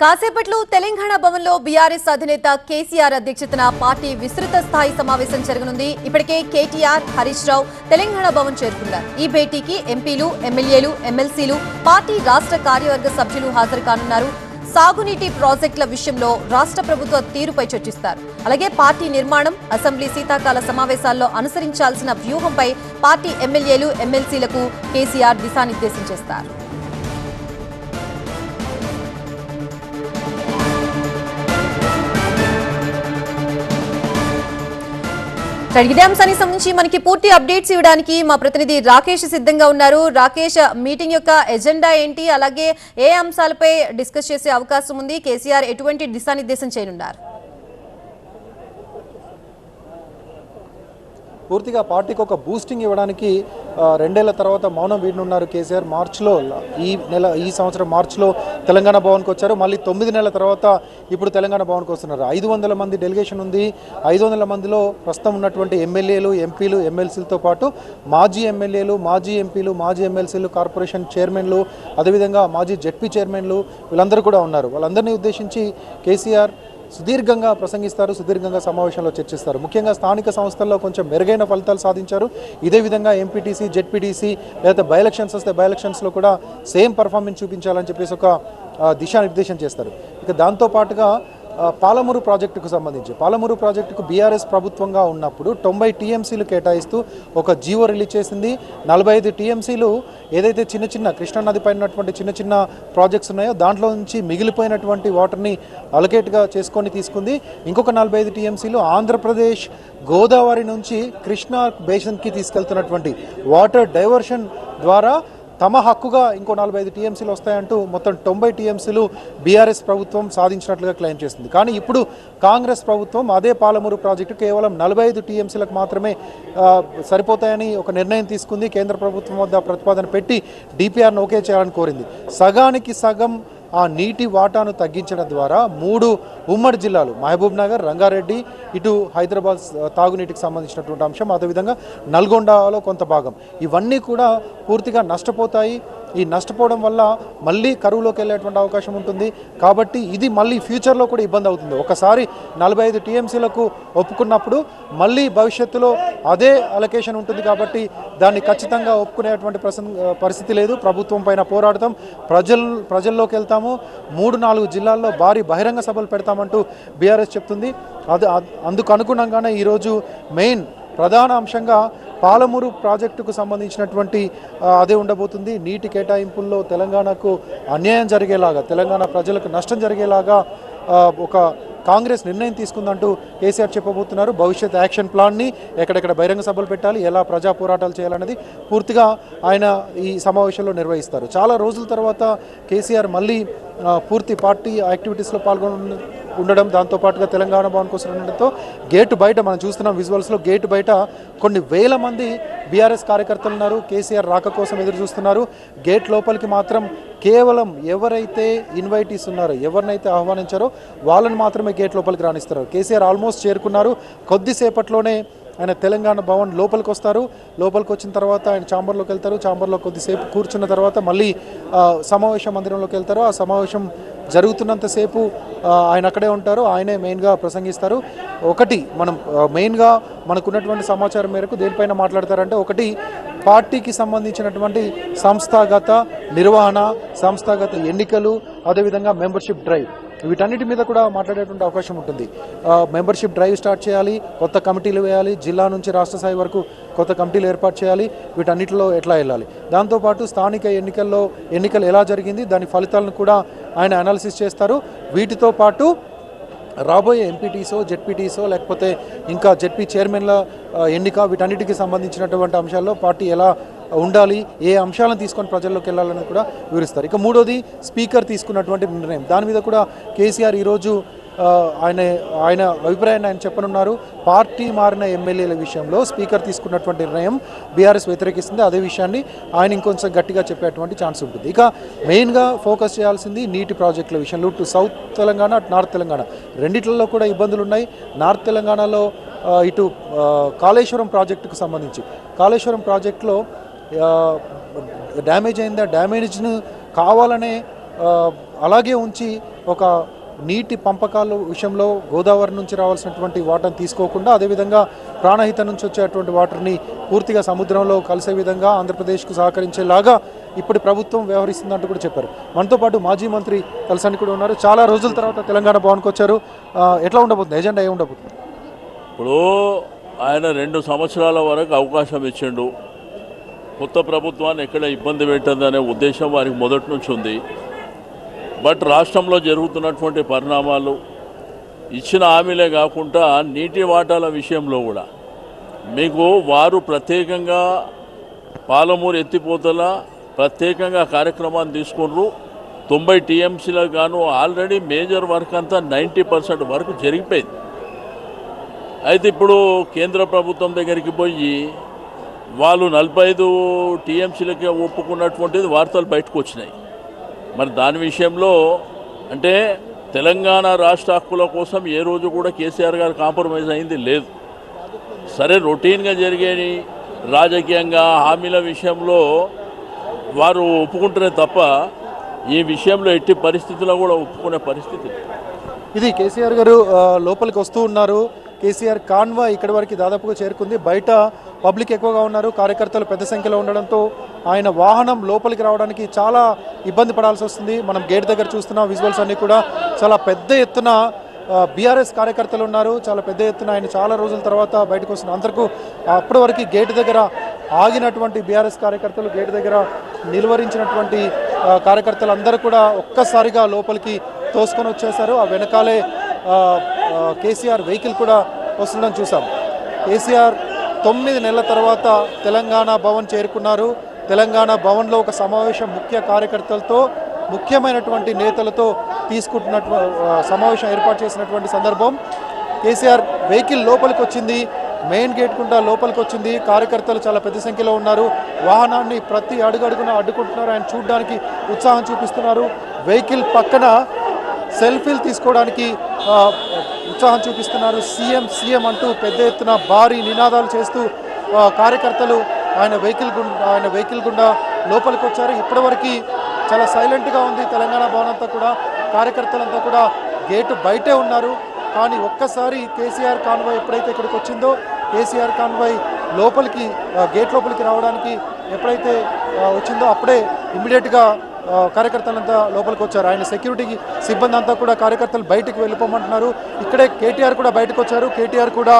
కాసేపట్లో తెలంగాణ భవన్లో బీఆర్ఎస్ అధినేత కేసీఆర్ అధ్యక్షతన పార్టీ విస్తృత స్థాయి సమావేశం జరగనుంది. ఇప్పటికే కేటీఆర్, హరీష్ రావు తెలంగాణ భవన్ చేరుకున్నారు. ఈ భేటీకి ఎంపీలు, ఎమ్మెల్యేలు, ఎమ్మెల్సీలు, పార్టీ రాష్ట్ర కార్యవర్గ సభ్యులు హాజరు కానున్నారు. సాగునీటి ప్రాజెక్టుల విషయంలో రాష్ట్ర ప్రభుత్వ తీరుపై చర్చిస్తారు. అలాగే పార్టీ నిర్మాణం, అసెంబ్లీ శీతాకాల సమావేశాల్లో అనుసరించాల్సిన వ్యూహంపై పార్టీ ఎమ్మెల్యేలు, ఎమ్మెల్సీలకు కేసీఆర్ దిశానిర్దేశం చేస్తారు. ఇదే అంశానికి సంబంధించి మనకి పూర్తి అప్డేట్స్ ఇవ్వడానికి మా ప్రతినిధి రాకేష్ సిద్ధంగా ఉన్నారు. రాకేష్, మీటింగ్ యొక్క ఎజెండా ఏంటి, అలాగే ఏ అంశాలపై డిస్కస్ చేసే అవకాశం ఉంది, కేసీఆర్ ఎటువంటి దిశానిర్దేశం చేయనున్నారు? పూర్తిగా పార్టీకి ఒక బూస్టింగ్ ఇవ్వడానికి 2 ఏళ్ల తర్వాత మౌనం వీడనున్నారు కేసీఆర్. మార్చిలో ఈ సంవత్సరం మార్చిలో తెలంగాణ భవన్కి వచ్చారు. మళ్ళీ 9 నెలల తర్వాత ఇప్పుడు తెలంగాణ భవన్కి వస్తున్నారు. 500 మంది డెలిగేషన్ ఉంది. 500 మందిలో ప్రస్తుతం ఉన్నటువంటి ఎమ్మెల్యేలు, ఎంపీలు, ఎమ్మెల్సీలతో పాటు మాజీ ఎమ్మెల్యేలు, మాజీ ఎంపీలు, మాజీ ఎమ్మెల్సీలు, కార్పొరేషన్ చైర్మన్లు, అదేవిధంగా మాజీ జెడ్పీ చైర్మన్లు వీళ్ళందరూ కూడా ఉన్నారు. వాళ్ళందరినీ ఉద్దేశించి కేసీఆర్ సుదీర్ఘంగా ప్రసంగిస్తారు, సుదీర్ఘంగా సమావేశంలో చర్చిస్తారు. ముఖ్యంగా స్థానిక సంస్థల్లో కొంచెం మెరుగైన ఫలితాలు సాధించారు. ఇదే విధంగా ఎంపీటీసీ, జెడ్పీటీసీ లేదా బై ఎలక్షన్స్ వస్తే బై ఎలక్షన్స్లో కూడా సేమ్ పర్ఫార్మెన్స్ చూపించాలని చెప్పేసి ఒక దిశానిర్దేశం చేస్తారు. ఇక దాంతోపాటుగా పాలమూరు ప్రాజెక్టుకు సంబంధించి పాలమూరు ప్రాజెక్టుకు బీఆర్ఎస్ ప్రభుత్వంగా ఉన్నప్పుడు 90 టీఎంసీలు కేటాయిస్తూ ఒక జీవో రిలీజ్ చేసింది. 45 టీఎంసీలు ఏదైతే చిన్న కృష్ణానది పైన ఉన్నటువంటి చిన్న ప్రాజెక్ట్స్ ఉన్నాయో దాంట్లో నుంచి మిగిలిపోయినటువంటి వాటర్ని అలొకేట్గా చేసుకొని తీసుకుంది. ఇంకొక 45 టీఎంసీలు ఆంధ్రప్రదేశ్ గోదావరి నుంచి కృష్ణా బేసిన్కి తీసుకెళ్తున్నటువంటి వాటర్ డైవర్షన్ ద్వారా తమ హక్కుగా ఇంకో 45 టీఎంసీలు వస్తాయంటూ మొత్తం 90 టీఎంసీలు బీఆర్ఎస్ ప్రభుత్వం సాధించినట్లుగా క్లెయిమ్ చేస్తుంది. కానీ ఇప్పుడు కాంగ్రెస్ ప్రభుత్వం అదే పాలమూరు ప్రాజెక్టు కేవలం 45 టీఎంసీలకు మాత్రమే సరిపోతాయని ఒక నిర్ణయం తీసుకుంది. కేంద్ర ప్రభుత్వం వద్ద ప్రతిపాదన పెట్టి డిపిఆర్ను ఓకే చేయాలని కోరింది. సగానికి సగం ఆ నీటి వాటాను తగ్గించడం ద్వారా 3 ఉమ్మడి జిల్లాలు మహబూబ్ నగర్, రంగారెడ్డి, ఇటు హైదరాబాద్ తాగునీటికి సంబంధించినటువంటి అంశం, అదేవిధంగా నల్గొండలో కొంత భాగం, ఇవన్నీ కూడా పూర్తిగా నష్టపోతాయి. ఈ నష్టపోవడం వల్ల మళ్ళీ కరువులోకి వెళ్ళేటువంటి అవకాశం ఉంటుంది. కాబట్టి ఇది మళ్ళీ ఫ్యూచర్లో కూడా ఇబ్బంది అవుతుంది. ఒకసారి 45 టీఎంసీలకు ఒప్పుకున్నప్పుడు మళ్ళీ భవిష్యత్తులో అదే అలొకేషన్ ఉంటుంది. కాబట్టి దాన్ని ఖచ్చితంగా ఒప్పుకునేటువంటి పరిస్థితి లేదు. ప్రభుత్వం పైన పోరాడతాం, ప్రజల్లోకి వెళ్తాము, 3-4 జిల్లాల్లో భారీ బహిరంగ సభలు పెడతామంటూ బీఆర్ఎస్ చెప్తుంది. అందుకు అనుగుణంగానే ఈరోజు ప్రధాన అంశంగా పాలమూరు ప్రాజెక్టుకు సంబంధించినటువంటి అదే ఉండబోతుంది. నీటి కేటాయింపుల్లో తెలంగాణకు అన్యాయం జరిగేలాగా, తెలంగాణ ప్రజలకు నష్టం జరిగేలాగా ఒక కాంగ్రెస్ నిర్ణయం తీసుకుందంటూ కేసీఆర్ చెప్పబోతున్నారు. భవిష్యత్ యాక్షన్ ప్లాన్ని ఎక్కడెక్కడ బహిరంగ సభలు పెట్టాలి, ఎలా ప్రజా పోరాటాలు చేయాలనేది పూర్తిగా ఆయన ఈ సమావేశంలో నిర్వహిస్తారు. చాలా రోజుల తర్వాత కేసీఆర్ మళ్ళీ పూర్తి పార్టీ యాక్టివిటీస్లో ఉండడం, దాంతోపాటుగా తెలంగాణ భవన్ కోసం ఉండడంతో గేటు బయట మనం చూస్తున్నాం విజువల్స్లో, గేటు బయట కొన్ని వేల మంది బీఆర్ఎస్ కార్యకర్తలు ఉన్నారు. కేసీఆర్ రాక కోసం ఎదురు చూస్తున్నారు. గేట్ లోపలికి మాత్రం కేవలం ఎవరైతే ఇన్వైటీస్ ఉన్నారో, ఎవరినైతే ఆహ్వానించారో వాళ్ళని మాత్రమే గేట్ లోపలికి రాణిస్తారు. కేసీఆర్ ఆల్మోస్ట్ చేరుకున్నారు. కొద్దిసేపట్లోనే ఆయన తెలంగాణ భవన్ లోపలికి వస్తారు. లోపలికి వచ్చిన తర్వాత ఆయన ఛాంబర్లోకి వెళ్తారు. ఛాంబర్లో కొద్దిసేపు కూర్చున్న తర్వాత మళ్ళీ సమావేశ మందిరంలోకి వెళ్తారు. ఆ సమావేశం జరుగుతున్నంతసేపు ఆయన అక్కడే ఉంటారు. ఆయనే మెయిన్గా ప్రసంగిస్తారు. ఒకటి మనం మెయిన్గా మనకున్నటువంటి సమాచారం మేరకు దేనిపైన మాట్లాడతారంటే, ఒకటి పార్టీకి సంబంధించినటువంటి సంస్థాగత నిర్వహణ, సంస్థాగత ఎన్నికలు, అదేవిధంగా మెంబర్షిప్ డ్రైవ్, వీటన్నిటి మీద కూడా మాట్లాడేటువంటి అవకాశం ఉంటుంది. మెంబర్షిప్ డ్రైవ్ స్టార్ట్ చేయాలి, కొత్త కమిటీలు వేయాలి, జిల్లా నుంచి రాష్ట్ర స్థాయి వరకు కొత్త కమిటీలు ఏర్పాటు చేయాలి, వీటన్నిటిలో ఎట్లా వెళ్ళాలి. దాంతోపాటు స్థానిక ఎన్నికలు ఎలా జరిగింది, దాని ఫలితాలను కూడా ఆయన అనాలిసిస్ చేస్తారు. వీటితో పాటు రాబోయే ఎంపీటీసో, జెడ్పీటీసో, లేకపోతే ఇంకా జెడ్పీ చైర్మన్ల ఎన్నిక, వీటన్నిటికీ సంబంధించినటువంటి అంశాల్లో పార్టీ ఎలా ఉండాలి, ఏ అంశాలను తీసుకొని ప్రజల్లోకి వెళ్ళాలని కూడా వివరిస్తారు. ఇక మూడోది స్పీకర్ తీసుకున్నటువంటి నిర్ణయం, దాని మీద కూడా కేసీఆర్ ఈరోజు ఆయన అభిప్రాయాన్ని ఆయన చెప్పనున్నారు. పార్టీ మారిన ఎమ్మెల్యేల విషయంలో స్పీకర్ తీసుకున్నటువంటి నిర్ణయం బీఆర్ఎస్ వ్యతిరేకిస్తుంది. అదే విషయాన్ని ఆయన ఇంకొంచెం గట్టిగా చెప్పేటువంటి ఛాన్స్ ఉంటుంది. ఇక మెయిన్గా ఫోకస్ చేయాల్సింది నీటి ప్రాజెక్టుల విషయంలో. ఇటు సౌత్ తెలంగాణ, అటు నార్త్ తెలంగాణ రెండిట్లలో కూడా ఇబ్బందులు ఉన్నాయి. నార్త్ తెలంగాణలో ఇటు కాళేశ్వరం ప్రాజెక్టుకు సంబంధించి, కాళేశ్వరం ప్రాజెక్టులో డ్యామేజ్ అయిందా, డ్యామేజ్ను కావాలనే అలాగే ఉంచి ఒక నీటి పంపకాల విషయంలో గోదావరి నుంచి రావాల్సినటువంటి వాటర్ని తీసుకోకుండా అదేవిధంగా ప్రాణహిత నుంచి వచ్చేటువంటి వాటర్ని పూర్తిగా సముద్రంలో కలిసే విధంగా ఆంధ్రప్రదేశ్కు సహకరించేలాగా ఇప్పుడు ప్రభుత్వం వ్యవహరిస్తుందంటూ కూడా చెప్పారు. మనతో పాటు మాజీ మంత్రి తలసాని కూడా ఉన్నారు. చాలా రోజుల తర్వాత తెలంగాణ భవన్కి వచ్చారు. ఎట్లా ఉండబోతుంది, ఎజెండా ఏ ఉండబోతుంది? ఇప్పుడు ఆయన 2 సంవత్సరాల వరకు అవకాశం ఇచ్చిండు. కొత్త ప్రభుత్వాన్ని ఎక్కడ ఇబ్బంది పెట్టదనే ఉద్దేశం వారికి మొదటి నుంచి ఉంది. బట్ రాష్ట్రంలో జరుగుతున్నటువంటి పరిణామాలు ఇచ్చిన హామీలే కాకుండా నీటి వాటాల విషయంలో కూడా మీకు వారు ప్రత్యేకంగా పాలమూరు ఎత్తిపోతల ప్రత్యేకంగా కార్యక్రమాన్ని తీసుకున్నారు. 90 టీఎంసీలకు గాను ఆల్రెడీ మేజర్ వర్క్ అంతా 90% వరకు జరిగిపోయింది. అయితే ఇప్పుడు కేంద్ర ప్రభుత్వం దగ్గరికి పోయి వాళ్ళు 45 టీఎంసీలకే ఒప్పుకున్నటువంటిది వార్తలు బయటకు వచ్చినాయి. మరి దాని విషయంలో అంటే తెలంగాణ రాష్ట్ర హక్కుల కోసం ఏ రోజు కూడా కేసీఆర్ గారు కాంప్రమైజ్ అయింది లేదు. సరే రొటీన్గా జరిగేది రాజకీయంగా హామీల విషయంలో వారు ఒప్పుకుంటారే తప్ప ఈ విషయంలో ఎట్టి పరిస్థితుల్లో కూడా ఒప్పుకునే పరిస్థితి. ఇది కేసీఆర్ గారు లోపలికి వస్తూ ఉన్నారు. కేసీఆర్ కాన్వాయ్ ఇక్కడి వరకు దాదాపుగా చేరుకుంది. బయట పబ్లిక్ ఎక్కువగా ఉన్నారు, కార్యకర్తలు పెద్ద సంఖ్యలో ఉండడంతో ఆయన వాహనం లోపలికి రావడానికి చాలా ఇబ్బంది పడాల్సి వస్తుంది. మనం గేట్ దగ్గర చూస్తున్న విజువల్స్ అన్నీ కూడా చాలా పెద్ద ఎత్తున బీఆర్ఎస్ కార్యకర్తలు ఉన్నారు. చాలా పెద్ద ఎత్తున ఆయన చాలా రోజుల తర్వాత బయటకు వస్తున్నారు. అందరికీ అప్పటి వరకు గేట్ దగ్గర ఆగినటువంటి బీఆర్ఎస్ కార్యకర్తలు, గేట్ దగ్గర నిలువరించినటువంటి కార్యకర్తలు అందరూ కూడా ఒక్కసారిగా లోపలికి తోసుకొని వచ్చేశారు. ఆ వెనకాలే కేసీఆర్ వెహికల్ కూడా వస్తుందని చూసాం. కేసీఆర్ 9 నెలల తర్వాత తెలంగాణ భవన్ చేరుకున్నారు. తెలంగాణ భవన్లో ఒక సమావేశం ముఖ్య కార్యకర్తలతో, ముఖ్యమైనటువంటి నేతలతో సమావేశం ఏర్పాటు చేసినటువంటి సందర్భం. కేసీఆర్ వెహికల్ లోపలికి వచ్చింది, మెయిన్ గేట్ గుండా లోపలికి వచ్చింది. కార్యకర్తలు చాలా పెద్ద సంఖ్యలో ఉన్నారు. వాహనాన్ని ప్రతి అడుగడుగున అడ్డుకుంటున్నారు. ఆయన చూడడానికి ఉత్సాహం చూపిస్తున్నారు. వెహికల్ పక్కన సెల్ఫీలు తీసుకోవడానికి ఉత్సాహం చూపిస్తున్నారు. సీఎం అంటూ పెద్ద ఎత్తున భారీ నినాదాలు చేస్తూ కార్యకర్తలు ఆయన వెహికల్ గుండా లోపలికి వచ్చారు. ఇప్పటివరకు చాలా సైలెంట్గా ఉంది తెలంగాణ భవన్ అంతా కూడా. కార్యకర్తలంతా కూడా గేటు బయటే ఉన్నారు. కానీ ఒక్కసారి కేసీఆర్ కాన్వాయ్ ఎప్పుడైతే ఇక్కడికి వచ్చిందో, కేసీఆర్ కాన్వాయ్ లోపలికి గేట్ లోపలికి రావడానికి ఎప్పుడైతే వచ్చిందో అప్పుడే ఇమ్మీడియట్గా కార్యకర్తలంతా లోపలికి వచ్చారు. ఆయన సెక్యూరిటీకి సిబ్బంది అంతా కూడా కార్యకర్తలు బయటికి వెళ్ళిపోమంటున్నారు. ఇక్కడే కేటీఆర్ కూడా బయటకు వచ్చారు. కేటీఆర్ కూడా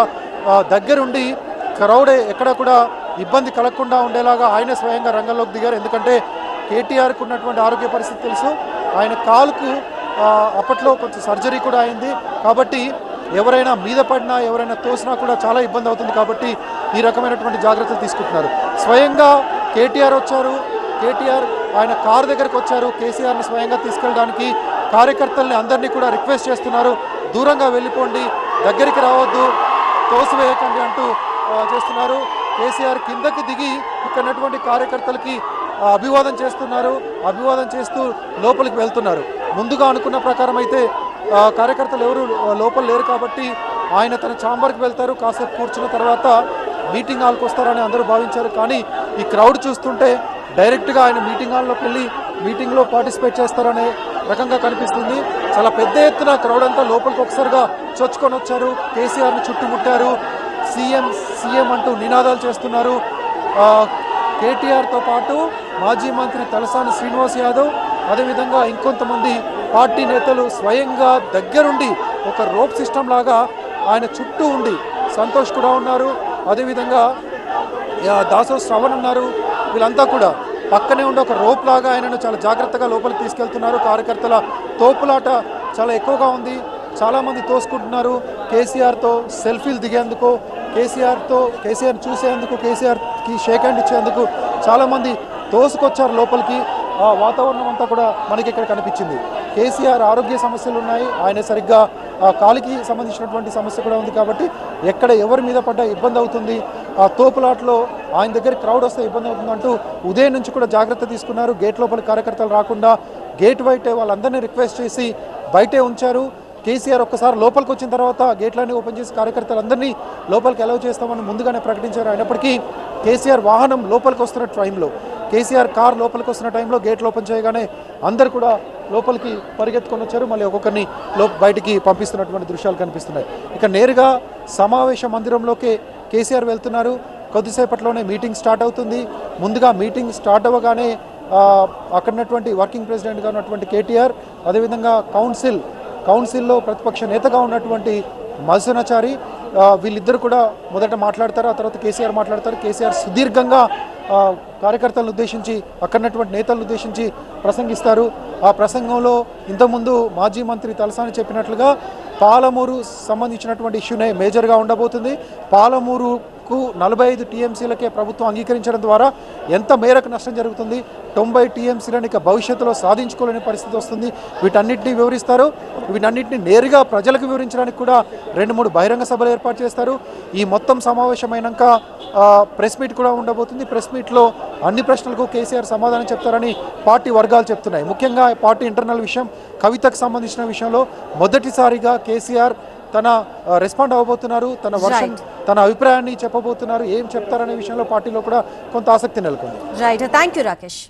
దగ్గరుండి క్రౌడ్ ఎక్కడ కూడా ఇబ్బంది కలగకుండా ఉండేలాగా ఆయన స్వయంగా రంగంలోకి దిగారు. ఎందుకంటే కేటీఆర్కు ఉన్నటువంటి ఆరోగ్య పరిస్థితి తెలుసు. ఆయన కాలుకు అప్పట్లో కొంచెం సర్జరీ కూడా అయింది. కాబట్టి ఎవరైనా మీద పడినా, ఎవరైనా తోసినా కూడా చాలా ఇబ్బంది అవుతుంది. కాబట్టి ఈ రకమైనటువంటి జాగ్రత్తలు తీసుకుంటున్నారు. స్వయంగా కేటీఆర్ వచ్చారు. కేటీఆర్ ఆయన కారు దగ్గరకు వచ్చారు. కేసీఆర్ని స్వయంగా తీసుకెళ్ళడానికి కార్యకర్తల్ని అందరినీ కూడా రిక్వెస్ట్ చేస్తున్నారు. దూరంగా వెళ్ళిపోండి, దగ్గరికి రావద్దు, తోసివేయకండి అంటూ చేస్తున్నారు. కేసీఆర్ కిందకి దిగి ఇక్కడటువంటి కార్యకర్తలకి అభివాదం చేస్తున్నారు. అభివాదం చేస్తూ లోపలికి వెళ్తున్నారు. ముందుగా అనుకున్న ప్రకారం అయితే కార్యకర్తలు ఎవరు లోపల లేరు కాబట్టి ఆయన తన ఛాంబర్కి వెళ్తారు. కాసేపు కూర్చున్న తర్వాత మీటింగ్ హాల్కి వస్తారని అందరూ భావించారు. కానీ ఈ క్రౌడ్ చూస్తుంటే డైరెక్ట్గా ఆయన మీటింగ్ హాల్లోకి వెళ్ళి మీటింగ్లో పార్టిసిపేట్ చేస్తారనే రకంగా కనిపిస్తుంది. చాలా పెద్ద ఎత్తున క్రౌడ్ అంతా లోపలికి ఒకసారిగా చొచ్చుకొని వచ్చారు. కేసీఆర్ని చుట్టుముట్టారు. సీఎం అంటూ నినాదాలు చేస్తున్నారు. కేటీఆర్తో పాటు మాజీ మంత్రి తలసాని శ్రీనివాస్ యాదవ్, అదేవిధంగా ఇంకొంతమంది పార్టీ నేతలు స్వయంగా దగ్గరుండి ఒక రోప్ సిస్టమ్ లాగా ఆయన చుట్టూ ఉండి, సంతోష్ కూడా ఉన్నారు, అదేవిధంగా దాసో శ్రవణ్ ఉన్నారు. వీళ్ళంతా కూడా పక్కనే ఉండి ఒక రోప్ లాగా ఆయనను చాలా జాగ్రత్తగా లోపలికి తీసుకెళ్తున్నారు. కార్యకర్తల తోపులాట చాలా ఎక్కువగా ఉంది. చాలామంది తోసుకుంటున్నారు. కేసీఆర్తో సెల్ఫీలు దిగేందుకు, కేసీఆర్ చూసేందుకు, కేసీఆర్కి షేక్ హ్యాండ్ ఇచ్చేందుకు చాలామంది తోసుకొచ్చారు లోపలికి. ఆ వాతావరణం అంతా కూడా మనకి ఇక్కడ కనిపించింది. కేసీఆర్ ఆరోగ్య సమస్యలు ఉన్నాయి. ఆయన సరిగ్గా కాలికి సంబంధించినటువంటి సమస్య కూడా ఉంది. కాబట్టి ఎక్కడ ఎవరి మీద పడ్డా ఇబ్బంది అవుతుంది. ఆ తోపులాట్లో ఆయన దగ్గర క్రౌడ్ వస్తే ఇబ్బంది అవుతుందంటూ ఉదయం నుంచి కూడా జాగ్రత్త తీసుకున్నారు. గేట్ లోపల కార్యకర్తలు రాకుండా గేట్ బయటే వాళ్ళందరినీ రిక్వెస్ట్ చేసి బయటే ఉంచారు. కేసీఆర్ ఒక్కసారి లోపలికి వచ్చిన తర్వాత గేట్లన్నీ ఓపెన్ చేసి కార్యకర్తలందరినీ లోపలికి అలౌ చేస్తామని ముందుగానే ప్రకటించారు. అయినప్పటికీ కేసీఆర్ వాహనం లోపలికి వస్తున్న టైంలో, కేసీఆర్ కార్ లోపలికి వస్తున్న టైంలో గేట్లు ఓపెన్ చేయగానే అందరు కూడా లోపలికి పరిగెత్తుకొని వచ్చారు, మళ్ళీ ఒక్కొక్కరిని బయటికి పంపిస్తున్నటువంటి దృశ్యాలు కనిపిస్తున్నాయి. ఇక నేరుగా సమావేశ మందిరంలోకి కేసీఆర్ వెళ్తున్నారు. కొద్దిసేపట్లోనే మీటింగ్ స్టార్ట్ అవుతుంది. ముందుగా మీటింగ్ స్టార్ట్ అవ్వగానే అక్కడ ఉన్నటువంటి వర్కింగ్ ప్రెసిడెంట్గా ఉన్నటువంటి కేటీఆర్, అదేవిధంగా కౌన్సిల్లో ప్రతిపక్ష నేతగా ఉన్నటువంటి మల్సనాచారి, వీళ్ళిద్దరు కూడా మొదట మాట్లాడతారు. ఆ తర్వాత కేసీఆర్ మాట్లాడతారు. కేసీఆర్ సుదీర్ఘంగా కార్యకర్తలను ఉద్దేశించి, అక్కడున్నటువంటి నేతలను ఉద్దేశించి ప్రసంగిస్తారు. ఆ ప్రసంగంలో ఇంతకుముందు మాజీ మంత్రి తలసాని చెప్పినట్లుగా పాలమూరు సంబంధించినటువంటి ఇష్యూనే మేజర్గా ఉండబోతుంది. పాలమూరుకు 45 టీఎంసీలకే ప్రభుత్వం అంగీకరించడం ద్వారా ఎంత మేరకు నష్టం జరుగుతుంది, 90 టీఎంసీలను ఇక భవిష్యత్తులో సాధించుకోలేని పరిస్థితి వస్తుంది, వీటన్నిటిని వివరిస్తారు. వీటన్నిటిని నేరుగా ప్రజలకు వివరించడానికి కూడా 2-3 బహిరంగ సభలు ఏర్పాటు చేస్తారు. ఈ మొత్తం సమావేశమైనాక ప్రెస్ మీట్ కూడా ఉండబోతుంది. ప్రెస్ మీట్లో అన్ని ప్రశ్నలకు కేసీఆర్ సమాధానం చెప్తారని పార్టీ వర్గాలు చెప్తున్నాయి. ముఖ్యంగా పార్టీ ఇంటర్నల్ విషయం, కవితకు సంబంధించిన విషయంలో మొదటిసారిగా కేసీఆర్ తన రెస్పాండ్ అవ్వబోతున్నారు. తన అభిప్రాయాన్ని చెప్పబోతున్నారు. ఏం చెప్తారనే విషయంలో పార్టీలో కూడా కొంత ఆసక్తి నెలకొంది. Right, thank you Rakesh.